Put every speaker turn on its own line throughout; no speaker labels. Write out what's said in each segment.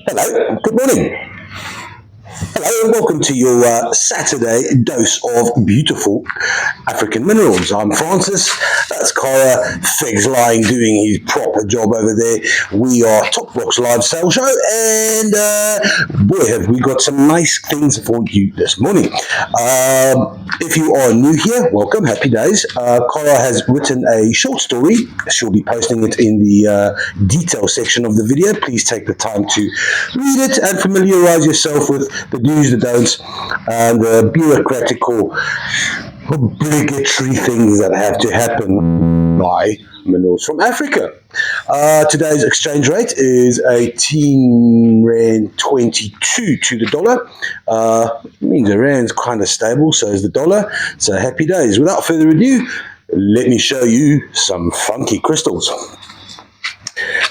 Hello, good morning. Hello and welcome to your Saturday dose of beautiful African minerals. I'm Francis, that's Cara, Fig's lying doing his proper job over there. We are Top Rocks Live Sale Show and boy have we got some nice things for you this morning. If you are new here, welcome, happy days. Cara has written a short story. She'll be posting it in the detail section of the video. Please take the time to read it and familiarize yourself with the do's, the don'ts, and the bureaucratical, obligatory things that have to happen by minerals from Africa. Today's exchange rate is 18 Rand 22 to the dollar. It means the Rand's kind of stable, so is the dollar. So happy days. Without further ado, let me show you some funky crystals.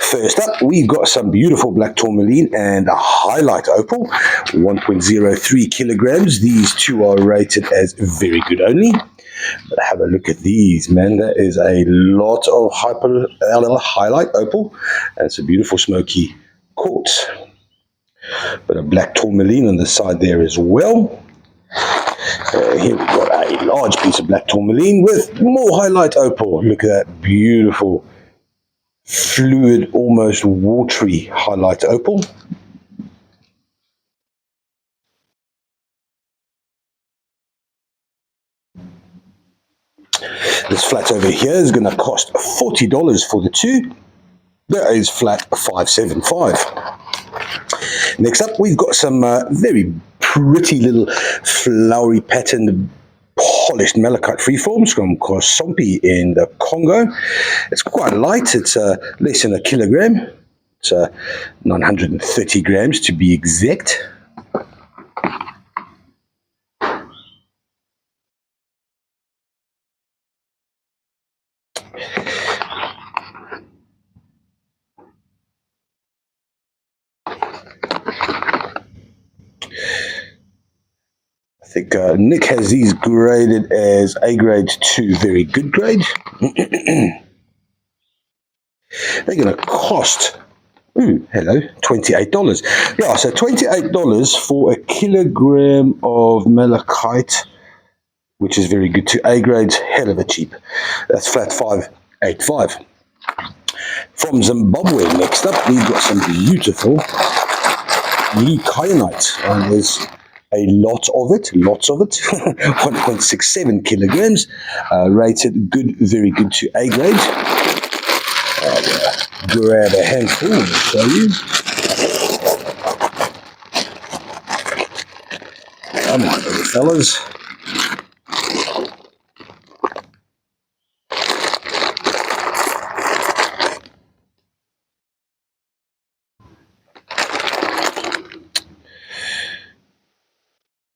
First up, we've got some beautiful black tourmaline and a highlight opal, 1.03 kilograms. These two are rated as very good only. But have a look at these, man. That is a lot of highlight opal. And it's a beautiful smoky quartz. But a black tourmaline on the side there as well. Here we've got a large piece of black tourmaline with more highlight opal. Look at that beautiful fluid, almost watery highlight opal. This flat over here is going to cost $40 for the two. That is flat $575. Next up, we've got some very pretty little flowery patterned polished malachite freeforms from Kosompi in the Congo. It's quite light. It's less than a kilogram. It's 930 grams to be exact. I think Nick has these graded as A grade to very good grade. They're going to cost, hello, $28. Yeah, so $28 for a kilogram of malachite, which is very good to A grade, hell of a cheap. That's flat $585. From Zimbabwe, next up, we've got some beautiful kyanite. And there's a lot of it, 1.67 kilograms, rated good, very good to A grade. Grab a handful and show you. Come on, little fellas.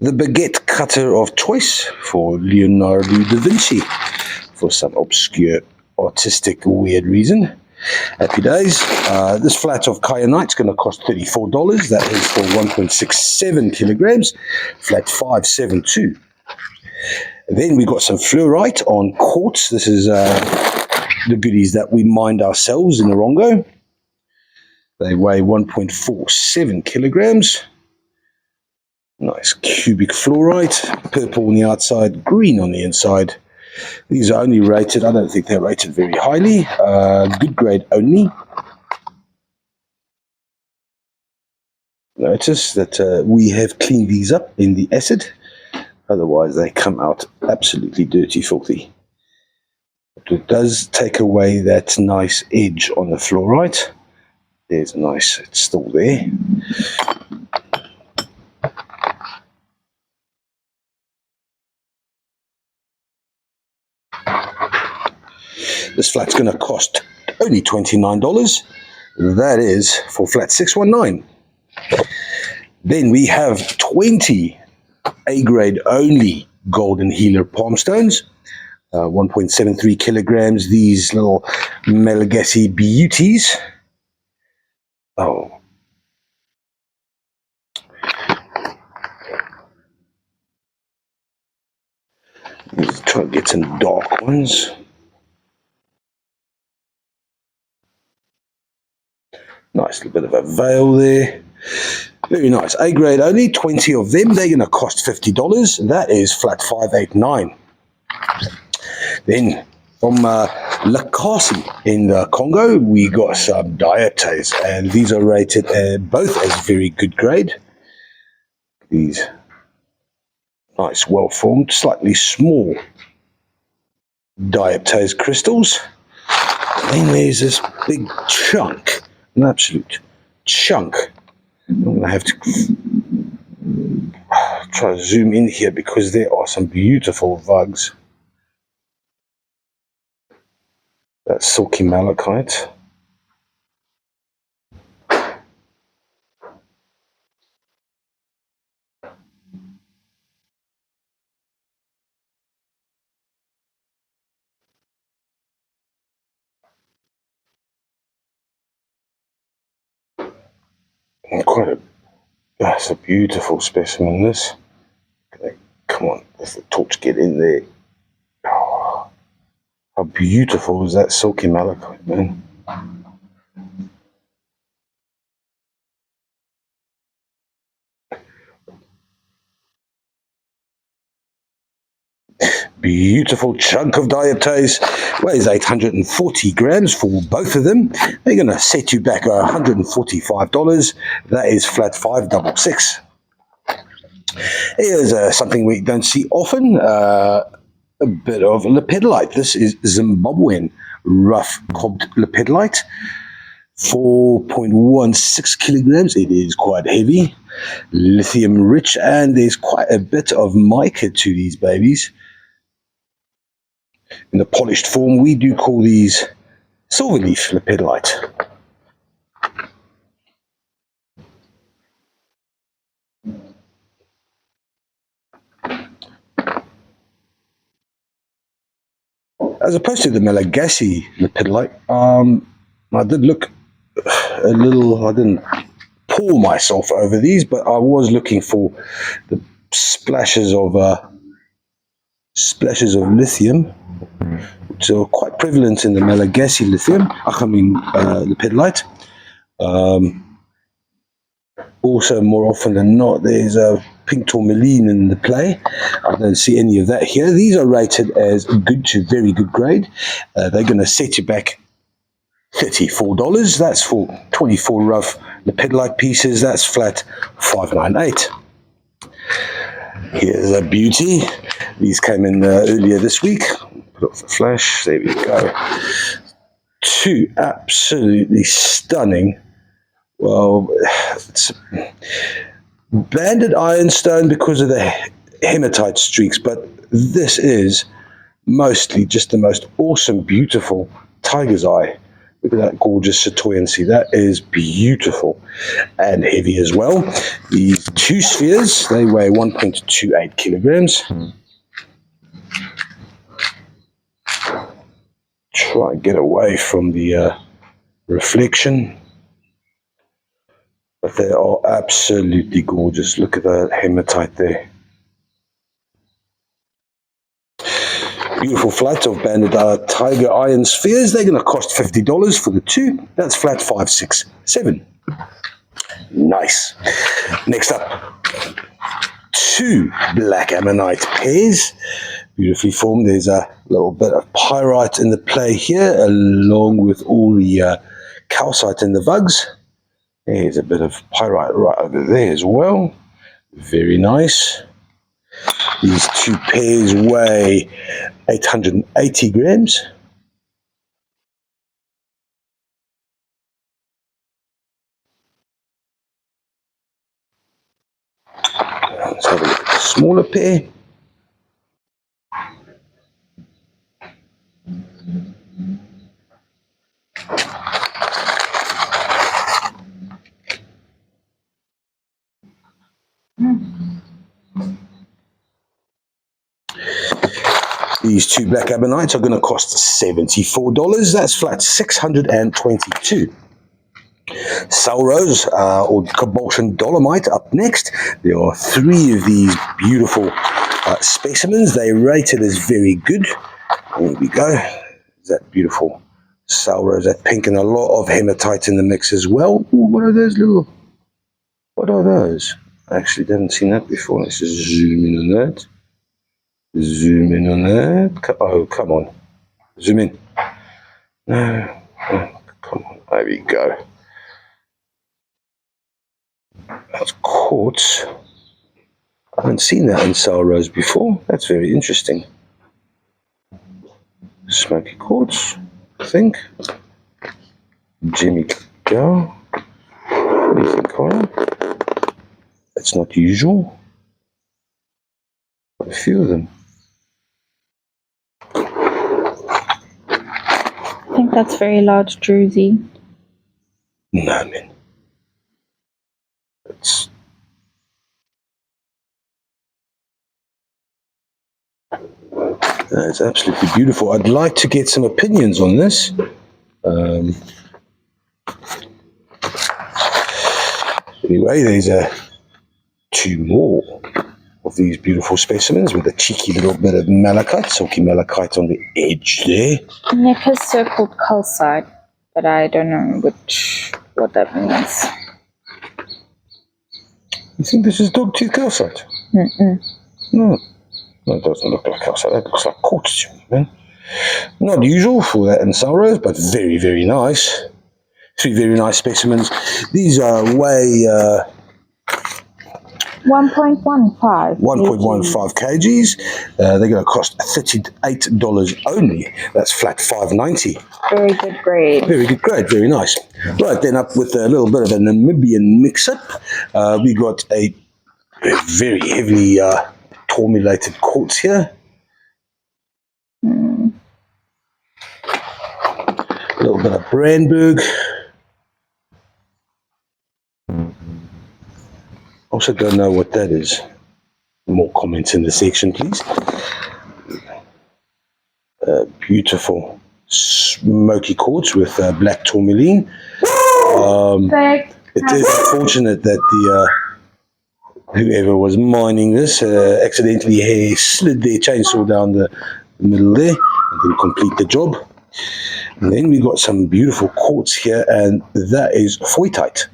The baguette cutter of choice for Leonardo da Vinci for some obscure artistic weird reason. Happy days. This flat of kyanite is going to cost $34. That is for 1.67 kilograms. Flat $572. Then we got some fluorite on quartz. This is the goodies that we mined ourselves in the Rongo. They weigh 1.47 kilograms. Nice cubic fluorite, purple on the outside, green on the inside. These are only rated, I don't think they're rated very highly, good grade only. Notice that we have cleaned these up in the acid, otherwise they come out absolutely dirty, filthy. But it does take away that nice edge on the fluorite. There's a nice, it's still there. This flat's going to cost only $29. That is for flat 619. Then we have 20 A-grade only golden healer palmstones. 1.73 kilograms. These little Malagasy beauties. Oh. Let's try to get some dark ones. Nice little bit of a veil there. Very nice. A grade only, 20 of them. They're going to cost $50. That is flat 589. Then from Lakasi in the Congo, we got some diates, and these are rated both as very good grade. These nice, well-formed, slightly small diates crystals. Then there's this big chunk, an absolute chunk. I'm going to have to try to zoom in here because there are some beautiful vugs. That's silky malachite. And that's a beautiful specimen, this. Okay, come on, let the torch get in there. Oh, how beautiful is that silky malachite, man? Beautiful chunk of diates, weighs 840 grams for both of them. They're going to set you back $145. That is flat 566. Here's something we don't see often, a bit of lepidolite. This is Zimbabwean rough cobbed lepidolite, 4.16 kilograms. It is quite heavy, lithium rich, and there's quite a bit of mica to these babies. In the polished form, we do call these silverleaf lepidolite. As opposed to the Malagasy lepidolite, I did look a little, I didn't pour myself over these, but I was looking for the splashes of lithium, which are quite prevalent in the Malagasy lepidolite. Also, more often than not, there's a pink tourmaline in the play. I don't see any of that here. These are rated as good to very good grade. They're going to set you back $34. That's for 24 rough lepidolite pieces. That's flat 598. Here's a beauty. These came in earlier this week. Put off the flash. There we go. Two absolutely stunning. Well, it's banded ironstone because of the hematite streaks, but this is mostly just the most awesome, beautiful tiger's eye. Look at that gorgeous satoyancy. That is beautiful and heavy as well. These two spheres, they weigh 1.28 kilograms. Try and get away from the reflection. But they are absolutely gorgeous. Look at that hematite there. Beautiful flat of banded tiger iron spheres. They're going to cost $50 for the two. That's flat 567. Nice. Next up, two black ammonite pairs. Beautifully formed. There's a little bit of pyrite in the play here, along with all the calcite in the vugs. There's a bit of pyrite right over there as well. Very nice. These two pairs weigh 880 grams. Let's have a look at the smaller pair. These two black ammonites are going to cost $74. That's flat 622. Salrose or Cabochon dolomite up next. There are three of these beautiful specimens. They're rated as very good. There we go. Is that beautiful Salrose, that pink, and a lot of hematite in the mix as well. Ooh, what are those little, what are those? I actually haven't seen that before. Let's just zoom in on that. Zoom in on that. Oh, come on. Zoom in. No. Oh, come on. There we go. That's quartz. I haven't seen that in Salrose before. That's very interesting. Smoky quartz, I think. Jimmy Go. What do you think, Cora? That's not usual. Got a few of them.
I think that's very large druzy.
No, man. That's absolutely beautiful. I'd like to get some opinions on this. Anyway, there's two more of these beautiful specimens with a cheeky little bit of malachite, silky malachite on the edge there.
Nick has circled calcite, but I don't know what that means.
You think this is dogtooth calcite? No. No, it doesn't look like calcite. That looks like quartz, man. Not usual for that in Salrose, but very, very nice. Three very nice specimens. These are weigh
1.15.
1.15 kgs. They're going to cost $38 only. That's flat $5.90.
Very good grade.
Very good grade, very nice. Right, then up with a little bit of a Namibian mix-up. We got a very heavily tourmalated quartz here. A little bit of Brandberg. Also don't know what that is. More comments in the section, please. Beautiful smoky quartz with black tourmaline. It is unfortunate that the whoever was mining this accidentally slid their chainsaw down the middle there and didn't complete the job. And then we got some beautiful quartz here, and that is Fluorite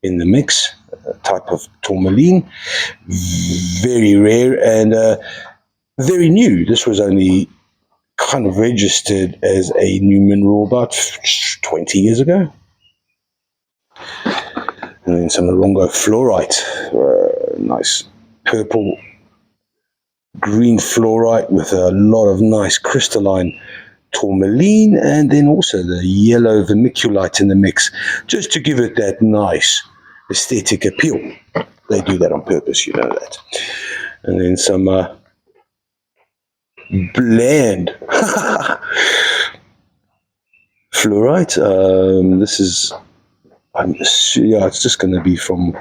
in the mix, a type of tourmaline, very rare and very new. This was only kind of registered as a new mineral about 20 years ago. And then some Orongo fluorite, nice purple green fluorite with a lot of nice crystalline tourmaline, and then also the yellow vermiculite in the mix, just to give it that nice aesthetic appeal. They do that on purpose, you know that. And then some bland fluorite. This is, yeah, it's just going to be from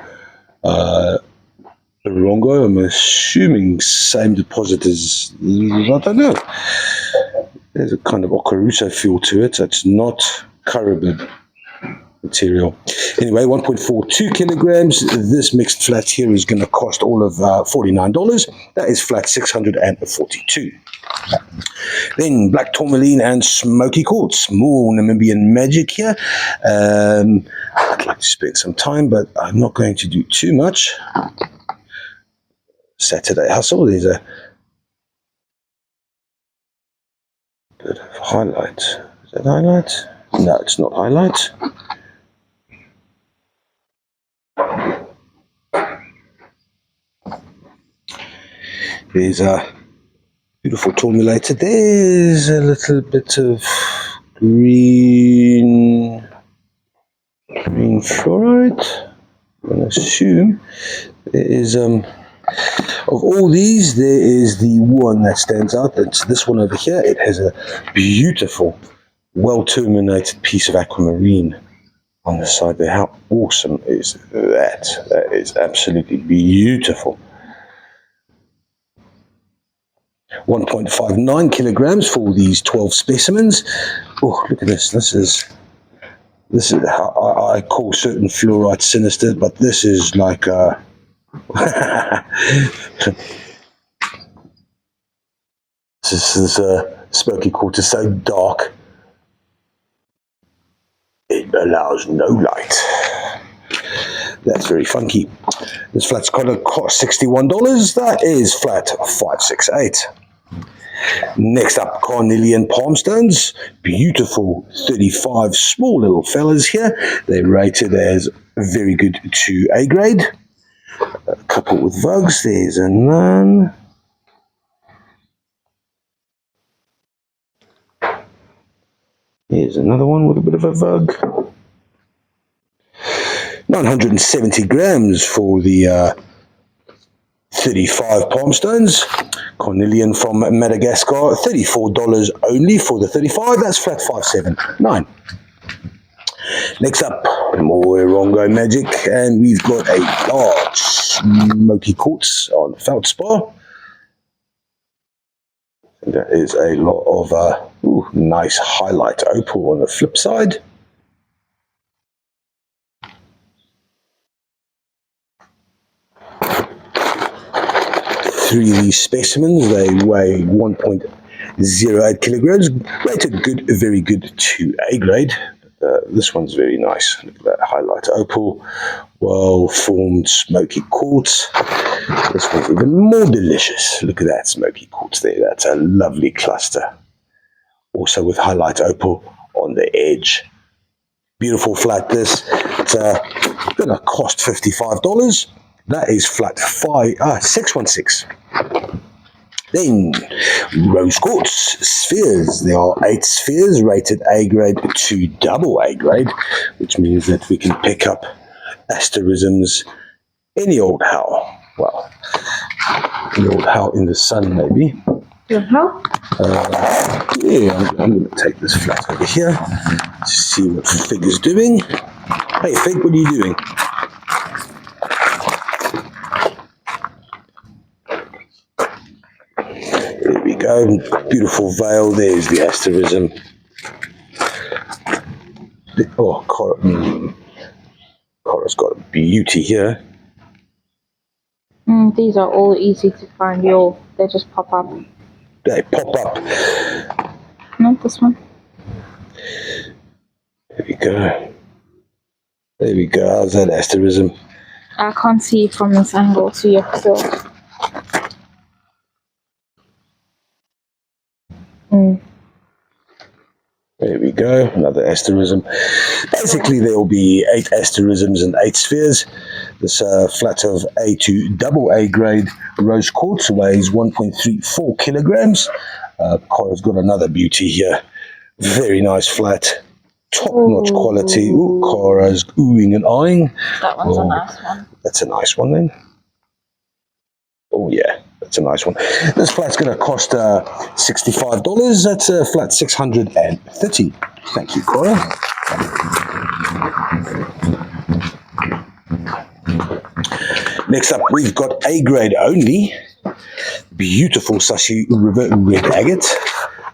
Orongo. I'm assuming same deposit as, I don't know. There's a kind of Okaruso feel to it. It's not Caribid material. Anyway, 1.42 kilograms. This mixed flat here is going to cost all of $49. That is flat 642. Then black tourmaline and smoky quartz. More Namibian magic here. I'd like to spend some time, but I'm not going to do too much. Saturday hustle. There's a bit of highlight. Is that highlight? No, it's not highlight. There's a beautiful tourmalated. There's a little bit of green fluorite. I'm going to assume there is of all these, there is the one that stands out. It's this one over here. It has a beautiful, well-terminated piece of aquamarine on the side there. How awesome is that? That is absolutely beautiful. 1.59 kilograms for these 12 specimens. Oh, look at this. This is how I call certain fluorite sinister, but this is like this is smoky quartz is so dark. It allows no light. That's very funky. This flat's going to cost $61. That is flat 568. Next up, Carnelian palmstones. Beautiful 35 small little fellas here. They're rated as very good to A grade. A couple with vugs. There's a none. Here's another one with a bit of a vug. 970 grams for the 35 palmstones. Carnelian from Madagascar, $34 only for the 35. That's flat 579. Next up, more Rongo magic, and we've got a large smoky quartz on feldspar. That is a lot of nice highlight opal on the flip side. Three of these specimens, they weigh 1.08 kilograms, rated good, very good to A grade. This one's very nice. Look at that highlight opal, well-formed smoky quartz. This one's even more delicious. Look at that smoky quartz there. That's a lovely cluster. Also with highlight opal on the edge. Beautiful flat this. It's going to cost $55. That is flat 616. Then rose quartz spheres. There are 8 spheres rated A grade to double A grade, which means that we can pick up asterisms any old how. Well, any old how in the sun maybe.
Your how?
Yeah, I'm going to take this flat over here to see what Fig is doing. Hey Fig, what are you doing? There we go, beautiful veil, there's the asterism. Cora's got a beauty here.
These are all easy to find. They just pop up.
They pop up.
Not this one.
There we go. There we go, how's that asterism?
I can't see from this angle, so you have to.
There we go, another asterism. Basically, there will be 8 asterisms and 8 spheres. This flat of A to double A grade rose quartz weighs 1.34 kilograms. Cora's got another beauty here. Very nice flat. Top-notch quality. Ooh, Cora's oohing and eyeing.
That one's a nice one.
That's a nice one then. Oh yeah, that's a nice one. This flat's going to cost $65. That's flat 630. Thank you, Cora. Next up, we've got A grade only. Beautiful Sashi River red agate.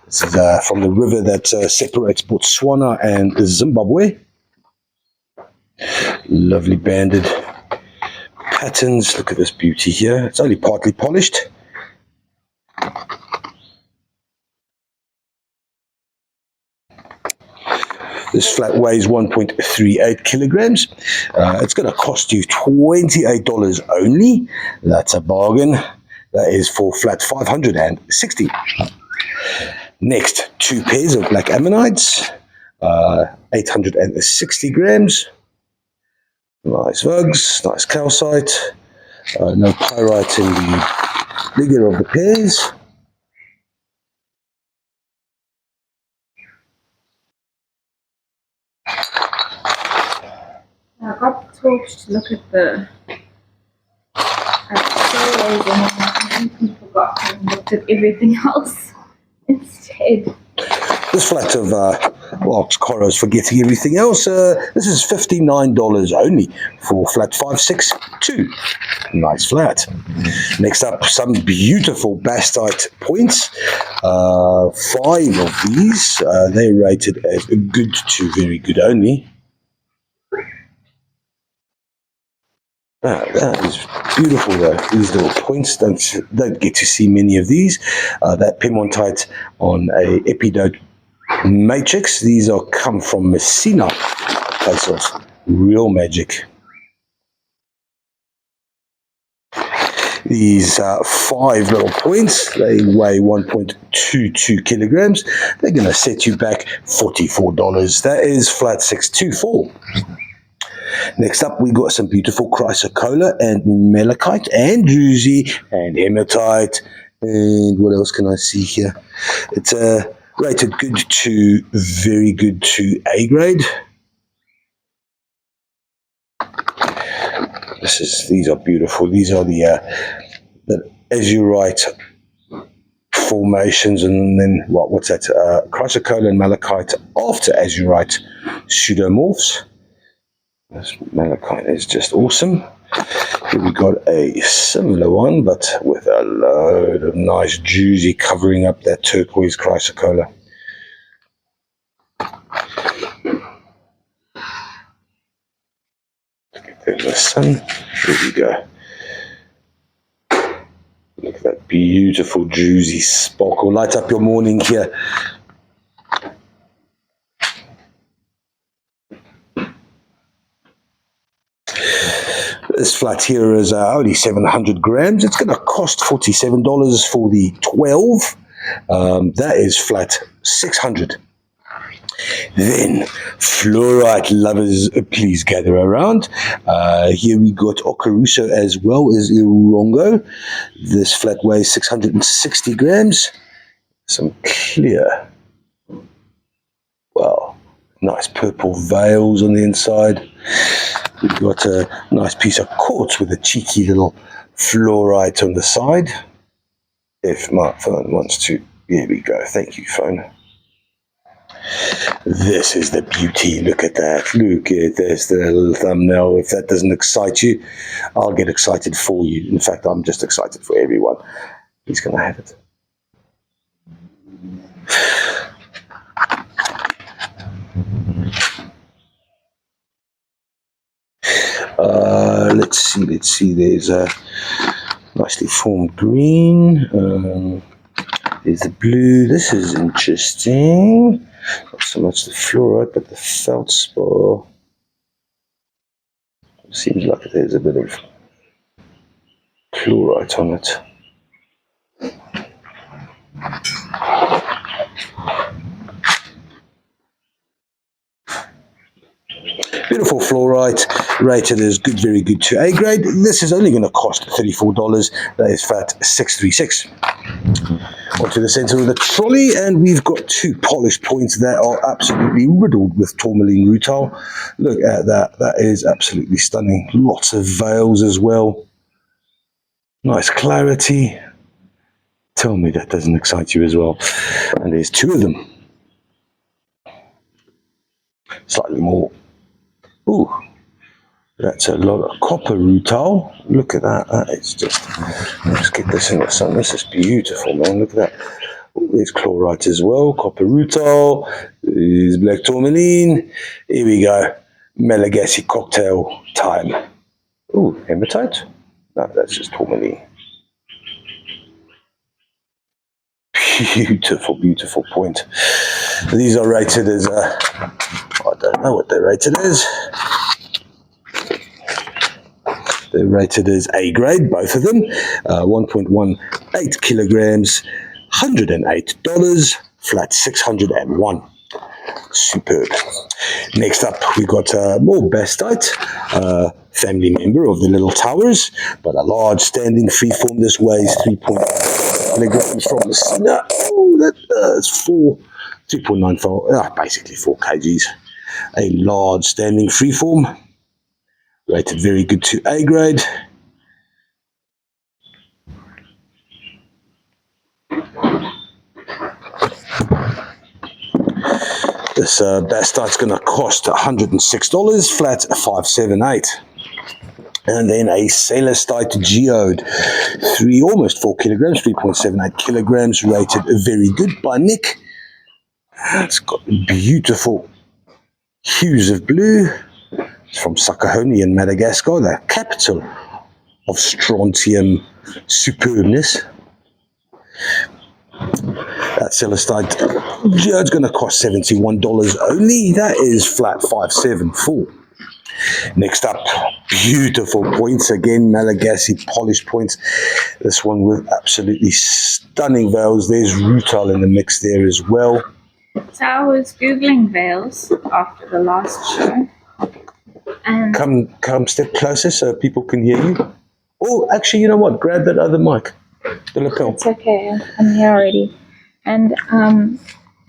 This is from the river that separates Botswana and Zimbabwe. Lovely banded patterns. Look at this beauty here. It's only partly polished. This flat weighs 1.38 kilograms. It's going to cost you $28 only. That's a bargain. That is for flat 560. Next, 2 pairs of black ammonites. 860 grams. Nice vugs, nice calcite. No pyrite in the bigger of the pairs.
I got the torch to look at the stories and I completely forgot and looked at everything else instead.
This flat of, Cora's forgetting everything else. This is $59 only for flat 562. Nice flat. Next up, some beautiful Bastite points. 5 of these. They're rated as good to very good only. That is beautiful though. These little points, don't get to see many of these. That piemontite on a matrix. These are come from Messina, place of real magic. These 5 little points, they weigh 1.22 kilograms. They're going to set you back $44. That is flat 624. Next up, we got some beautiful chrysocolla and malachite and druzy and hematite. And what else can I see here? It's rated good to very good to A grade. These are beautiful. These are the azurite formations, and then what's that? Chrysocolla and malachite after azurite pseudomorphs. This malachite is just awesome. Here we got a similar one, but with a load of nice juicy covering up that turquoise chrysocolla. Get there in the sun. Here we go. Look at that beautiful juicy sparkle. Light up your morning here. This flat here is only 700 grams. It's going to cost $47 for the 12. That is flat 600. Then, fluorite lovers, please gather around. Here we got Ocaruso as well as Irongo. This flat weighs 660 grams. Some clear, wow, nice purple veils on the inside. We've got a nice piece of quartz with a cheeky little fluorite on the side. If my phone wants to, here we go. Thank you, phone. This is the beauty. Look at that. Look at this, the little thumbnail. If that doesn't excite you, I'll get excited for you. In fact, I'm just excited for everyone. He's going to have it. Let's see. There's a nicely formed green. There's the blue. This is interesting. Not so much the fluorite, but the feldspar. Seems like there's a bit of chlorite on it. Beautiful fluorite, rated as good, very good to A grade. This is only going to cost $34. That is flat 636. Onto the center of the trolley, and we've got 2 polished points that are absolutely riddled with tourmaline rutile. Look at that. That is absolutely stunning. Lots of veils as well. Nice clarity. Tell me that doesn't excite you as well. And there's 2 of them. Slightly more. Ooh, that's a lot of copper rutile. Look at that. That is just, let's get this in the sun. This is beautiful, man. Look at that. Ooh, there's chlorite as well. Copper rutile. There's black tourmaline. Here we go. Malagasy cocktail time. Ooh, hematite? No, that's just tourmaline. Beautiful, beautiful point. These are rated as I don't know what they're rated as. They're rated as A grade, both of them. 1.18 kilograms, $108, flat 601. Superb. Next up, we got more Bastite, family member of the Little Towers, but a large standing freeform. This weighs 3.8 kilograms from the center. Oh, that's 2.94, basically 4 kgs. A large standing freeform, rated very good to A grade. This Bastite's going to cost $106, flat 578. And then a celestite geode, almost 4 kilograms, 3.78 kilograms, rated very good by Nick. It's got beautiful hues of blue. It's from Sakahoni in Madagascar, the capital of strontium superbness. That celestite jade's going to cost $71 only. That is flat 574. Next up, beautiful points again, Malagasy polished points. This one with absolutely stunning veils. There's rutile in the mix there as well.
So I was googling veils after the last show, and
Come step closer so people can hear you. Oh, actually, you know what? Grab that other mic, the lapel.
it's okay. I'm here already. And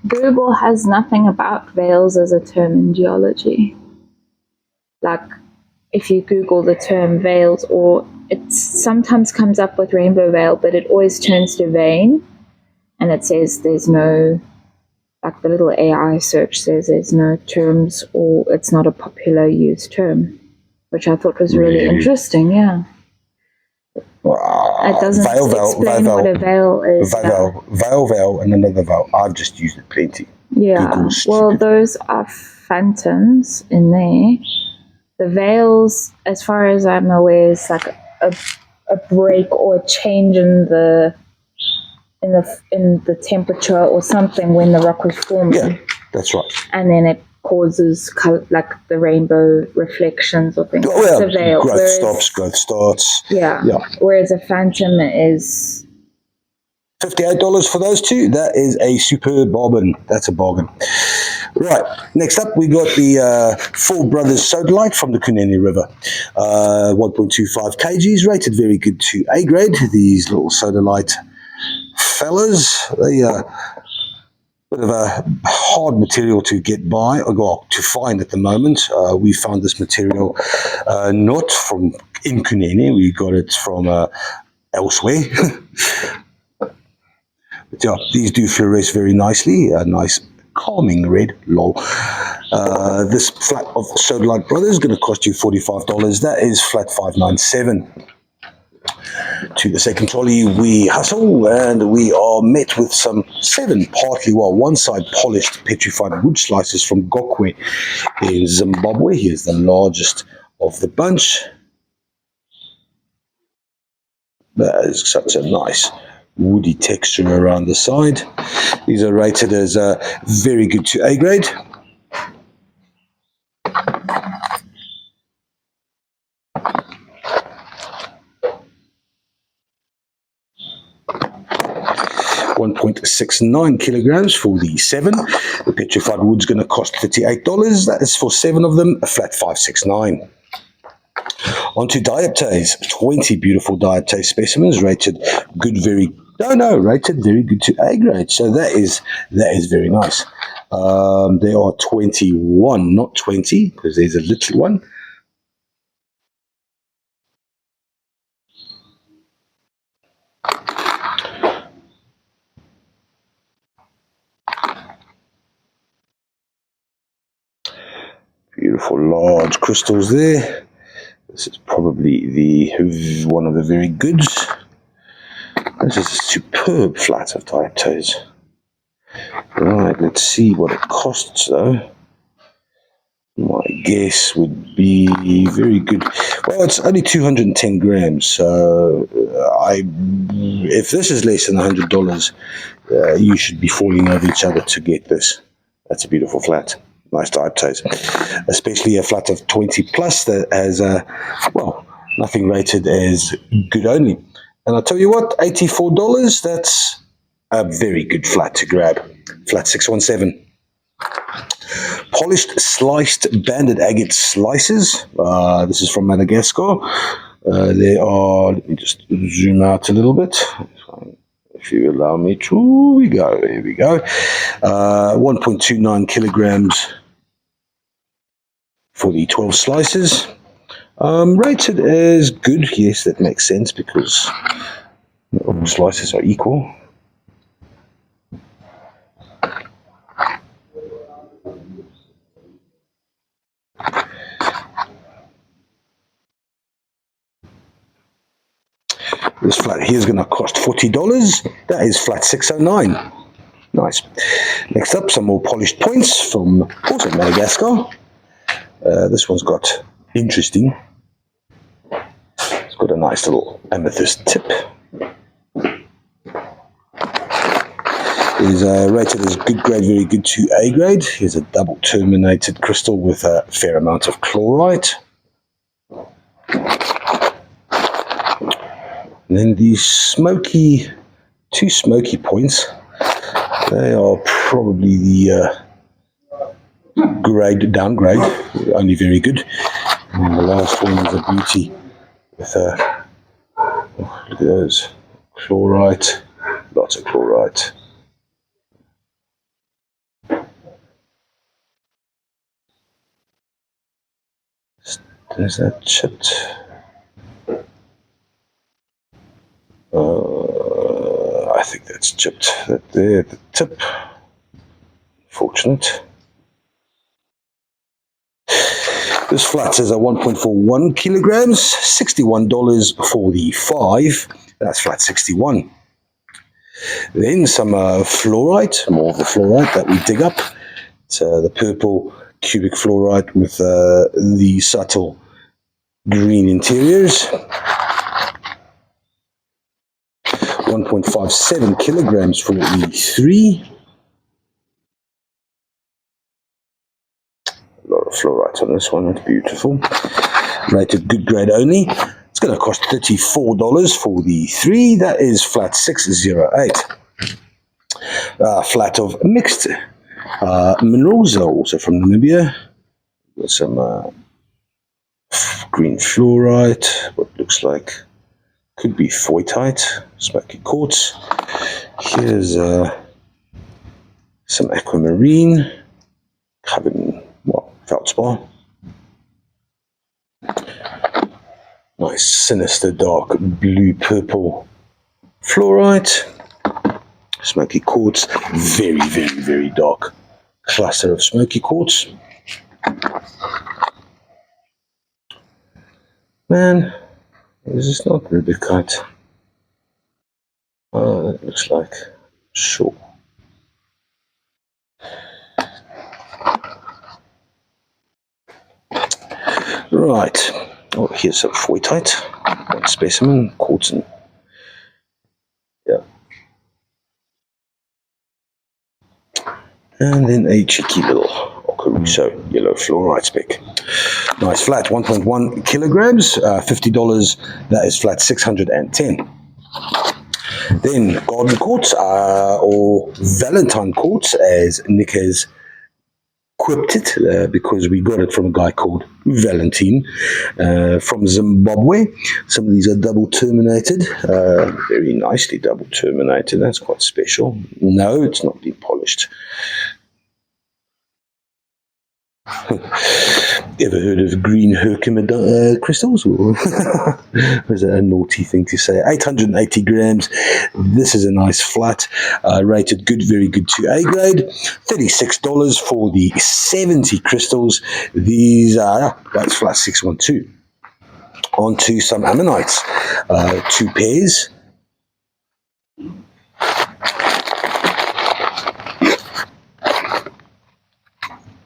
Google has nothing about veils as a term in geology. Like, if you Google the term veils, or it sometimes comes up with rainbow veil, but it always turns to vein, and it says there's no, like the little AI search says there's no terms, or it's not a popular used term, which I thought was really interesting. Yeah, it doesn't explain what a veil is.
Veil, and another veil. I've just used it plenty.
Yeah, well, those are phantoms in there. The veils, as far as I'm aware, is like a break or a change in the temperature or something when the rock was forming.
Yeah, that's right.
And then it causes like the rainbow reflections or things.
Oh, yeah,
the veil.
Growth starts.
Yeah. Whereas a phantom is
$58 for those two. That is a superb bargain. That's a bargain. Right, next up we got the Four Brothers Sodalite from the Carnelian River. 1.25 kgs, rated very good to A grade. These little sodalite fellas, they are a bit of a hard material to get by, or to find at the moment. We found this material not from in Carnelian, we got it from elsewhere. But yeah, these do fluoresce very nicely, a nice calming red, lol. This flat of Sodalite Brothers is going to cost you $45. That is flat 597. To the second trolley we hustle, and we are met with some 7 one side polished petrified wood slices from Gokwe in Zimbabwe. Here's the largest of the bunch. That is such a nice woody texture around the side. These are rated as very good to A grade. $1.69 kilograms for the 7. The petrified wood's going to cost $38. That is for 7 of them, a flat 569. On to dioptase. 20 beautiful dioptase specimens rated rated very good to A grade. So that is very nice. There are 21, not 20, because there's a little one. Beautiful large crystals there. This is probably one of the very goods. This is a superb flat of dioptase. Right, let's see what it costs though. My guess would be very good. Well, it's only 210 grams, so if this is less than $100, you should be falling over each other to get this. That's a beautiful flat. Nice dioptase, especially a flat of 20 plus that has nothing rated as good only. And I'll tell you what, $84, that's a very good flat to grab. Flat 617. Polished sliced banded agate slices. This is from Madagascar. They are, let me just zoom out a little bit. If you allow me to, here we go. 1.29 kilograms for the 12 slices. Rated as good. Yes, that makes sense because all slices are equal. This flat here is going to cost $40. That is flat 609. Nice. Next up, some more polished points from also Madagascar. This one's got interesting. It's got a nice little amethyst tip. is rated as good grade, very good to A grade. Here's a double terminated crystal with a fair amount of chlorite. And then these two smoky points, they are probably the downgrade, only very good. And the last one is a beauty with look at those, chlorite, lots of chlorite. Is that chipped? I think that's chipped. That there, the tip. Fortunate. This flat says 1.41 kilograms, $61 for the 5. That's flat 61. Then some fluorite, more of the fluorite that we dig up. It's the purple cubic fluorite with the subtle green interiors. 1.57 kilograms for the 3. A lot of fluorite on this one, that's beautiful. Rated good grade only. It's going to cost $34 for the 3. That is flat 608. Flat of mixed minerals, also from Namibia. Got some green fluorite, what looks like could be Fluorite, smoky quartz. Here's some aquamarine, covered in feldspar. Nice sinister dark blue purple fluorite, smoky quartz, very, very, very dark cluster of smoky quartz. Man, is this not rubikite? Oh, that looks like, sure. Right. Oh, here's some Fluorite. One specimen, quartz and yeah. And then a cheeky little Caruso yellow fluorite speck. Nice flat, 1.1 kilograms, $50. That is flat 610. Then garden quartz, or Valentine quartz, as Nick has quipped it, because we got it from a guy called Valentine from Zimbabwe. Some of these are double terminated, very nicely double terminated. That's quite special. No, it's not been polished. Ever heard of green Herkimer crystals? Was that a naughty thing to say? 880 grams. This is a nice flat, rated good, very good to A grade. $36 for the 70 crystals. These are, that's flat 612. On to some Ammonites. 2 pairs.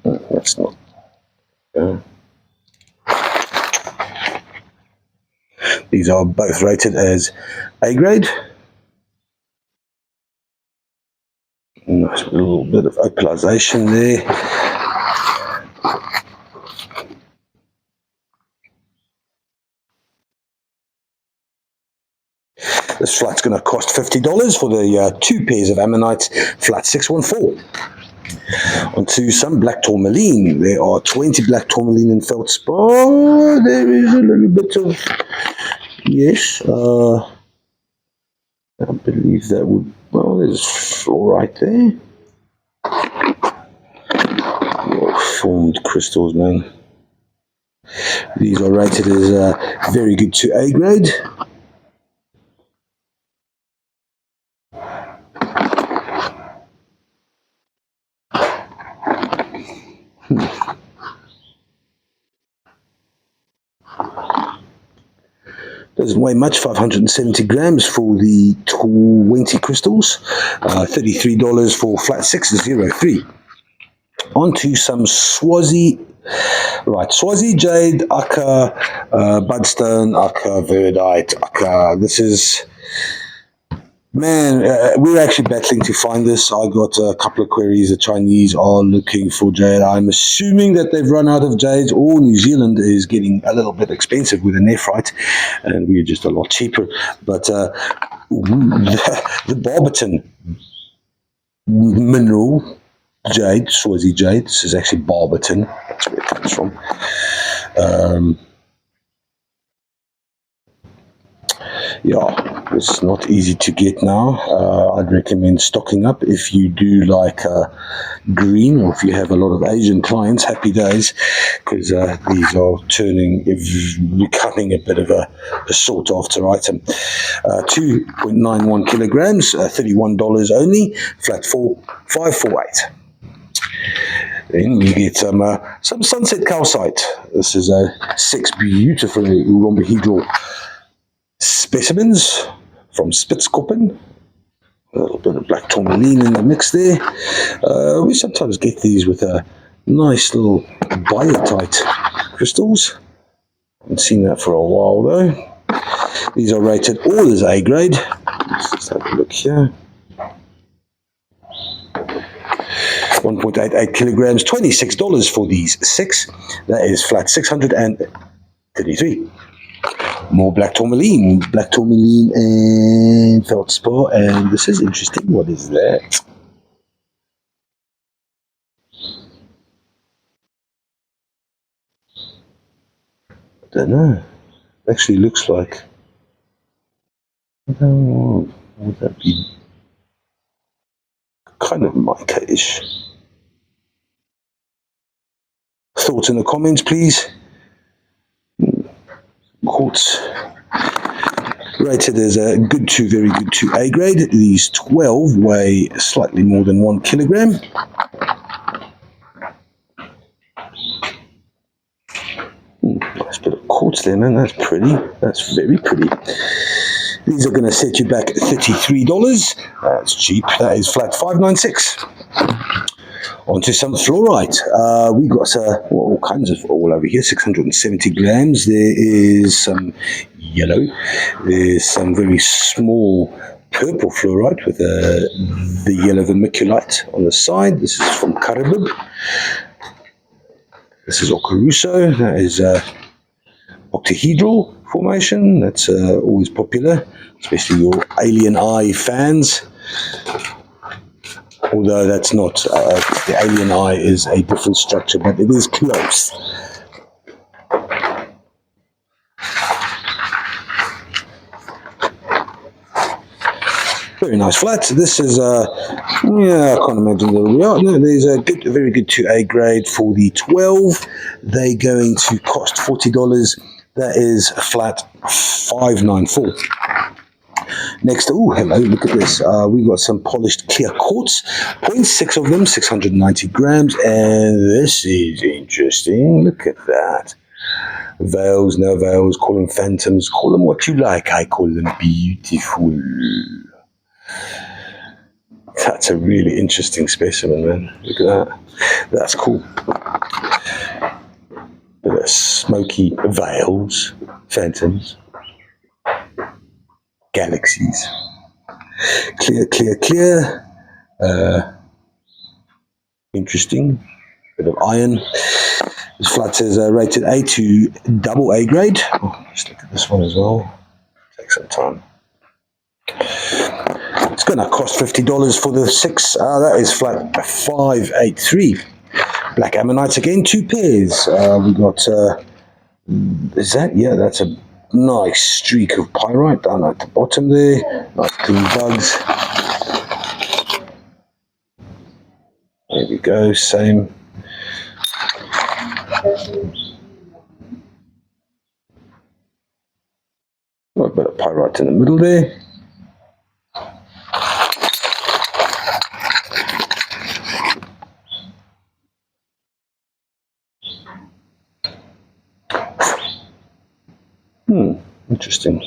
That's not. These are both rated as A grade. Nice little bit of opalization there. This flat's going to cost $50 for the 2 pairs of Ammonites, flat 614. Onto some black tourmaline. There are 20 black tourmaline in feldspar. There is a little bit of, yes, I believe that would, well, there's fluorite there. Well formed crystals, man. These are rated as very good to A grade. Doesn't weigh much, 570 grams for the 20 crystals, $33 for flat 603. Onto some Swazi, right, Swazi jade, Aka, budstone, Aka, verdite, Aka. This is Man, we're actually battling to find this. I got a couple of queries. The Chinese are looking for jade. I'm assuming that they've run out of jade, or New Zealand is getting a little bit expensive with the nephrite, and we're just a lot cheaper. But the Barberton mineral, jade, Swazi jade, this is actually Barberton. That's where it comes from. Yeah, it's not easy to get now. I'd recommend stocking up if you do like green, or if you have a lot of Asian clients. Happy days, because these are becoming a bit of a sought after item. 2.91 kilograms, $31 only, flat 548. Then we get some sunset calcite. This is a 6 beautifully rhombohedral specimens from Spitzkoppen. A little bit of black tourmaline in the mix there. We sometimes get these with a nice little biotite crystals. Haven't seen that for a while though. These are rated all as A grade. Let's just have a look here. 1.88 kilograms, $26 for these 6. That is flat 633. More black tourmaline and feldspar, and this is interesting. What is that? I don't know. Actually looks like, would that be kind of mica-ish? Thoughts in the comments, please. Quartz rated as a good to very good to A grade. These 12 weigh slightly more than 1 kilogram. Nice bit of quartz there, man. That's pretty. That's very pretty. These are going to set you back $33. That's cheap. That is flat 596. Onto some fluorite. We got all kinds of all over here. 670 grams. There is some yellow. There's some very small purple fluorite with the yellow vermiculite on the side. This is from Caribib. This is Okaruso. That is octahedral formation. That's always popular, especially your alien eye fans. Although that's not, the alien eye is a different structure, but it is close. Very nice flat. This is, I can't imagine where we are. No, there's a good, very good 2A grade for the 12. They're going to cost $40. That is a flat 594. Next, oh, hello, look at this. We got some polished clear quartz, 0.6 of them, 690 grams, and this is interesting. Look at that. Veils, no veils, call them phantoms, call them what you like. I call them beautiful. That's a really interesting specimen, man. Look at that. That's cool. Bit of smoky veils, phantoms. Galaxies. Clear, clear, clear. Interesting. Bit of iron. This flat says rated A to double A grade. Oh, let's look at this one as well. Take some time. It's going to cost $50 for the 6. That is flat 583. Black Ammonites again, 2 pairs. We got, is that? Yeah, that's a nice streak of pyrite down at the bottom there. Nice clean bugs. There we go, same. Got a bit of pyrite in the middle there. Interesting.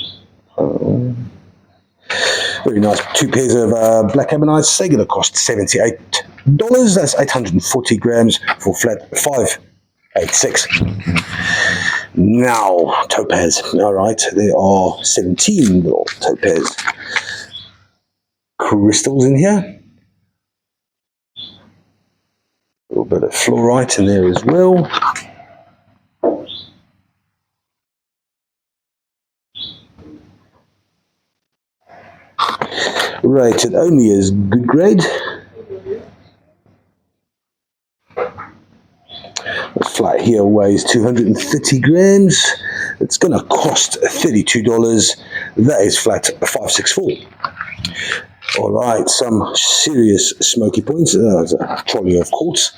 Very nice. 2 pairs of black ammonites. They're going to cost $78. That's 840 grams for flat 586. Now, topaz. All right, there are 17 little topaz. crystals in here. A little bit of fluorite in there as well. Rated only as good grade. The flat here weighs 230 grams. It's going to cost $32. That is flat 564. All right, some serious smoky points. There's a trolley of quartz.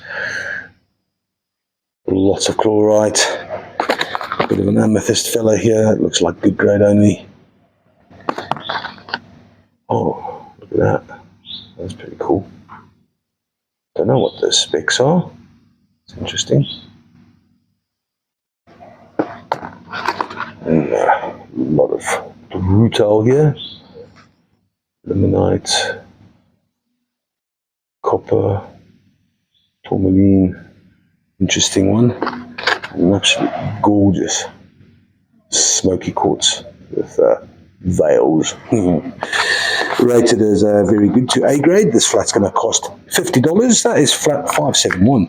Lots of chlorite. A bit of an amethyst fella here. It looks like good grade only. Oh, look at that. That's pretty cool. Don't know what the specs are. It's interesting. And a lot of rutile here. Ammonite, copper, Tourmaline. Interesting one. An absolutely gorgeous smoky quartz with veils. Rated as very good to A grade. This flat's going to cost $50. That is flat 571.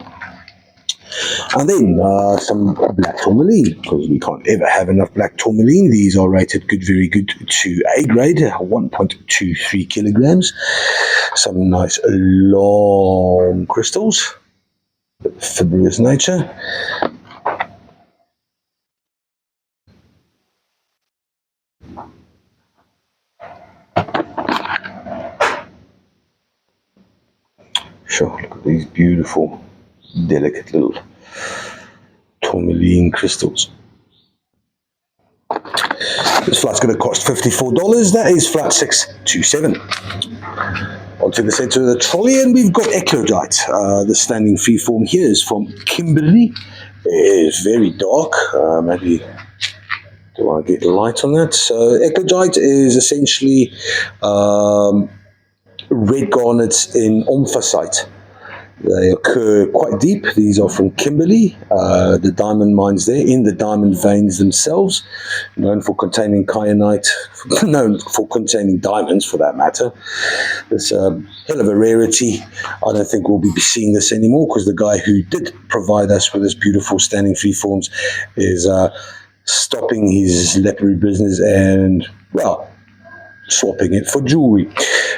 And then some black tourmaline, because we can't ever have enough black tourmaline. These are rated good, very good to A grade, 1.23 kilograms. Some nice long crystals, fibrous nature. Sure, look at these beautiful, delicate little tourmaline crystals. This flat's going to cost $54. That is flat 627. Onto the center of the trolley, and we've got eclogite. The standing free form here is from Kimberley. It is very dark. Maybe do I get light on that? So eclogite is essentially red garnets in omphacite. They occur quite deep. These are from Kimberley, the diamond mines there, in the diamond veins themselves, known for containing kyanite, known for containing diamonds for that matter. It's a hell of a rarity. I don't think we'll be seeing this anymore, because the guy who did provide us with this beautiful standing free forms is stopping his leopard business and, well, swapping it for jewelry.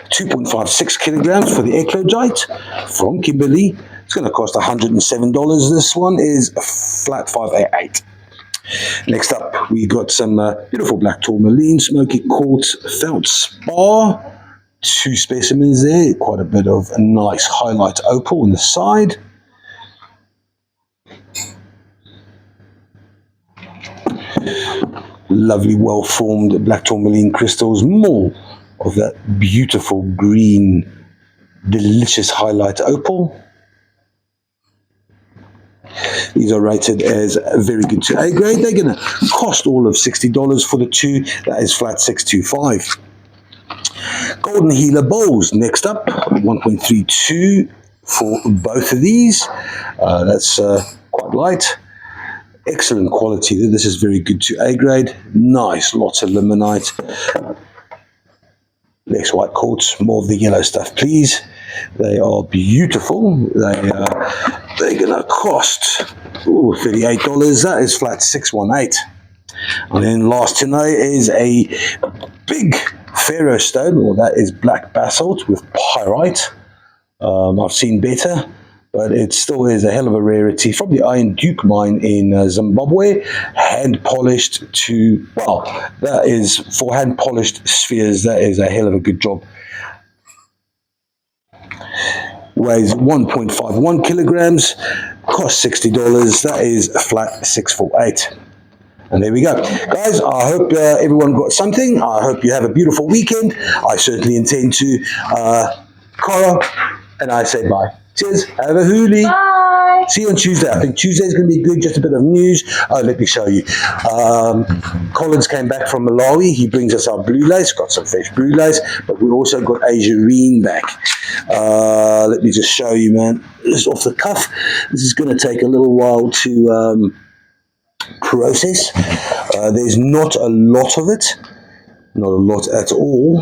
2.56 kilograms for the eclogite from Kimberley. It's going to cost $107. This one is flat 588. Next up, we got some beautiful black tourmaline, smoky quartz, feldspar. Two specimens there. Quite a bit of a nice highlight opal on the side. Lovely, well-formed black tourmaline crystals. More of that beautiful green, delicious highlight opal. These are rated as very good to A grade. They're going to cost all of $60 for the two. That is flat 625. Golden Healer bowls. Next up, 1.32 for both of these. That's quite light. Excellent quality. This is very good to A grade. Nice, lots of limonite. Less white quartz, more of the yellow stuff, please. They are beautiful. They're going to cost $38. That is flat 618. And then last tonight is a big ferrostone, or that is black basalt with pyrite. I've seen better, but it still is a hell of a rarity from the Iron Duke mine in Zimbabwe. Hand polished to, well, that is for hand polished spheres. That is a hell of a good job. Weighs 1.51 kilograms, costs $60. That is a flat 648. And there we go. Guys, I hope everyone got something. I hope you have a beautiful weekend. I certainly intend to. Cara, and I say bye. Cheers. Have a hoolie.
Bye.
See you on Tuesday. I think Tuesday's going to be good. Just a bit of news. Oh, let me show you. Collins came back from Malawi. He brings us our blue lace. Got some fresh blue lace, but we also got azurine back. Let me just show you, man. Just off the cuff. This is going to take a little while to process. There's not a lot of it. Not a lot at all.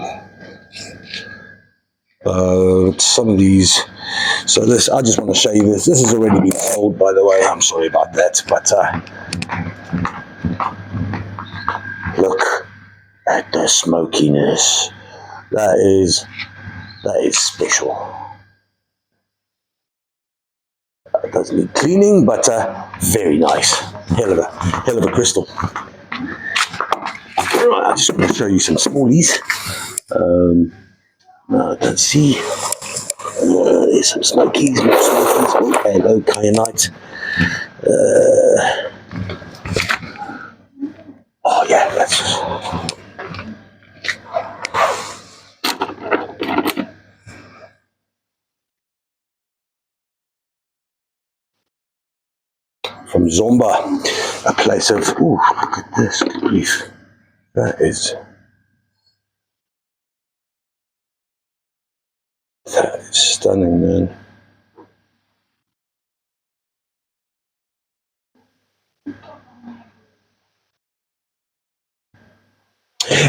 Some of these, so this, I just want to show you this. This has already been sold, by the way. I'm sorry about that, but look at the smokiness. That is special. It doesn't need cleaning, but very nice. Hell of a crystal. Right, I just want to show you some smallies. I don't see. There's some smokies, more smokies. Oh, hello, kyanite. Oh yeah, that's from Zomba, a place of. Ooh, look at this, good grief. That is stunning, man.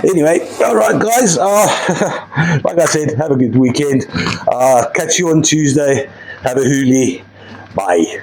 Anyway, all right, guys. Like I said, have a good weekend. Catch you on Tuesday. Have a hoolie. Bye.